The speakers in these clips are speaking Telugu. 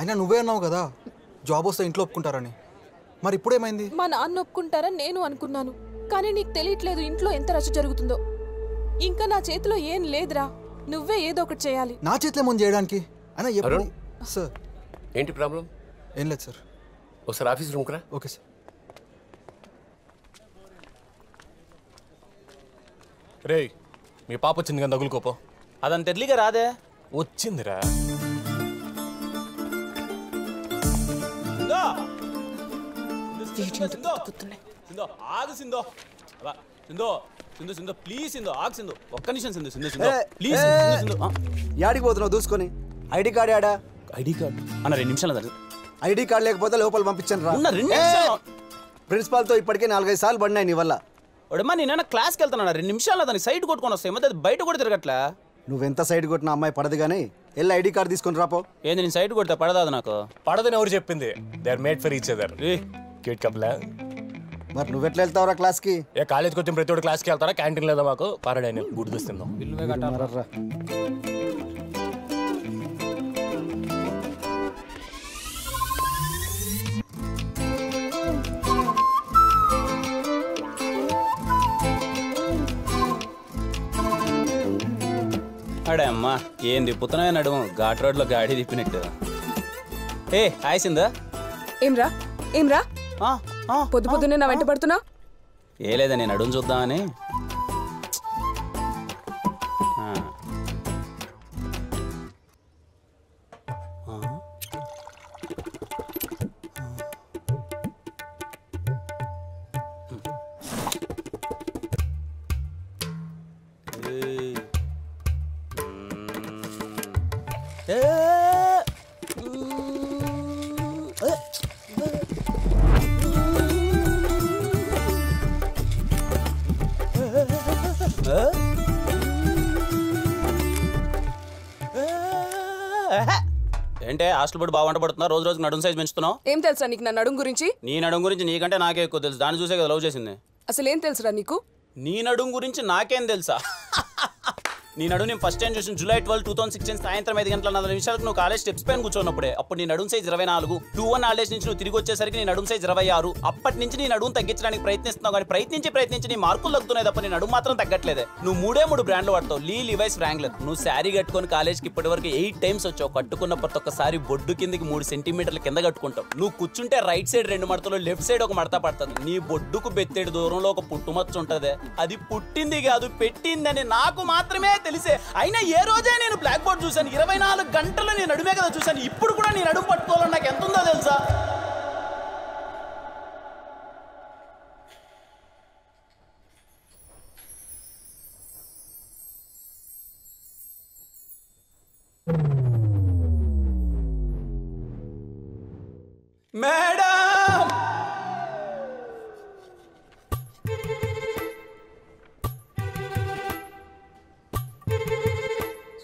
అయినా నువ్వే అన్నావు కదా జాబ్ వస్తే ఇంట్లో ఒప్పుకుంటారని. మరి ఇప్పుడేమైంది? మా నాన్న ఒప్పుకుంటారని నేను అనుకున్నాను, కానీ నీకు తెలియట్లేదు ఇంట్లో ఎంత రచ్చ జరుగుతుందో. ఇంకా నా చేతిలో ఏం లేదురా, నువ్వే ఏదో ఒకటి చేయాలి. నా చేతిలో ఏమో చేయడానికి? అయినా ఎప్పుడు సార్? ఏంటి ప్రాబ్లం? ఏం లేదు సార్. ఒకసారి ఆఫీస్ రూమ్కి రా. Okay sir. రే మీ పాప వచ్చింది కానీ తగులుకోపో. అదంత ఎర్లీగా రాదే. వచ్చిందిరా. ఆగు సిందో, సిందో సింధు సింధు ప్లీజ్ సింధు ఆగు సింధు, ఒక్క నిమిషం సింధు సింధు సింధు ప్లీజ్ సింధు. యాడికి పోతున్నావు దూసుకొని? ఐడి కార్డ్ యాడా? ఐడి కార్డు అన్న 2 నిమిషాలు. ఐడి కార్డ్ లేకపోతే లోపల పంపించండి రా. ప్రిన్సిపాల్తో ఇప్పటికే 4-5 సార్లు పడినాయి నీ వల్ల. ఒడమ్మా నేనైనా క్లాస్కి వెళ్తాను, 2 నిమిషాలు దానికి సైడ్ కొట్టుకొని వస్తాయి, మధ్య బయట కూడా తిరగట్లా. నువ్వెంత సైడ్ కొట్టిన అమ్మాయి పడదు కానీ వెళ్ళి ఐడి కార్డ్ తీసుకొని రాపో. ఏంది నేను సైడ్ కొడితే పడదా? నాకు పడదని ఎవరు చెప్పింది? They are made for each other. Cute కప్లా. మరి నువ్వెట్లా వెళ్తావురా క్లాస్కి? ఏ కాలేజ్కి వచ్చిన ప్రతి ఒక్కరు క్లాస్కి వెళ్తారా? క్యాంటీన్ లేదా మాకు? పారాడైన గుడి చూస్తుందాం. అడే అమ్మా ఏం తిప్పుతున్నాయి నడుము, ఘాట్ రోడ్ లో గాడి తిప్పినట్టు. ఏ ఆయిసిందా? ఏమ్రా ఏమ్రా పొద్దు పొద్దున్నే నా వెంట పడుతున్నా? ఏ లేదా నేను అడుగు చూద్దామని. ఏంటే హాస్టల్ బట్టి బాగా వంట పడుతున్నా, రోజు రోజుకి నడుము సైజ్ పెంచుతున్నావు. ఏం తెలుసా నీకు నా నడుము గురించి? నీ నడుము గురించి నీకంటే నాకే ఎక్కువ తెలుసు, దాన్ని చూసే కదా లవ్ చేసింది. అసలు ఏం తెలుసురా నీకు? నీ నడుము గురించి నాకేం తెలుసా? నీ నడుము నేను ఫస్ట్ టైం చూసిన July 12, 2016 సాయంత్రం 5:40 నువ్వు కాలేజ్ స్టెప్స్ పైన కూర్చోన్నప్పుడే. అప్పుడు నీ నడుము సైజ్ 24. 2-1 హాలిడేస్ నుంచి నువ్వు తిరిగి వచ్చేసరికి నీ నడుము సైజ్ 26. అప్పటి నుంచి నీ నడుము తగ్గించడానికి ప్రయత్నిస్తున్నావు, కానీ ప్రయత్నించి నీ మార్కులు తగ్గుతున్నాయి తప్ప నీ నడుము మాత్రం తగ్గట్లేదే. నువ్వు 3 బ్రాండ్లు వాడతావు, లీవైస్, ఫ్రాంక్లర్. నువ్వు శారీ కట్టుకొని కాలేజ్కి ఇప్పటి వరకు 8 టైమ్స్ వచ్చావు. కట్టుకున్న ప్రతి ఒక్కసారి బొడ్డు కిందకి 3 సెంటీమీటర్ల కింద కట్టుకుంటావు. నువ్వు కూర్చుంటే రైట్ సైడ్ 2 మడతలు, లెఫ్ట్ సైడ్ 1 మడత పడుతుంది. నీ బొడ్డుకు బెత్తేడు దూరంలో ఒక పుట్టుమచ్చ ఉంటదే, అది పుట్టింది కాదు పెట్టిందని నాకు మాత్రమే తెలిసే. అయినా ఏ రోజే నేను బ్లాక్ బోర్డ్ చూశాను? 24 గంటలు నేను నడుమే కదా చూశాను. ఇప్పుడు కూడా నేను నడుము పట్టుకోవాలని నాకు ఎంత ఉందో తెలుసా? మేడం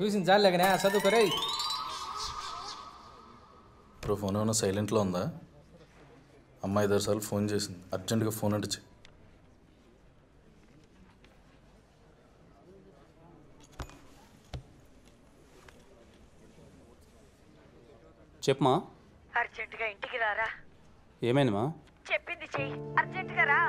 చూసిన చాలేకనే చదువుకోరే. ఇప్పుడు ఫోన్ ఏమన్నా సైలెంట్లో ఉందా? అమ్మ 5-6 సార్లు ఫోన్ చేసింది, అర్జెంటుగా ఫోన్ అంటే చెప్పమా. అర్జెంటుగా ఇంటికి రారా. ఏమైంది మా? చెప్పింది చెయ్యి, అర్జెంటుగా రా.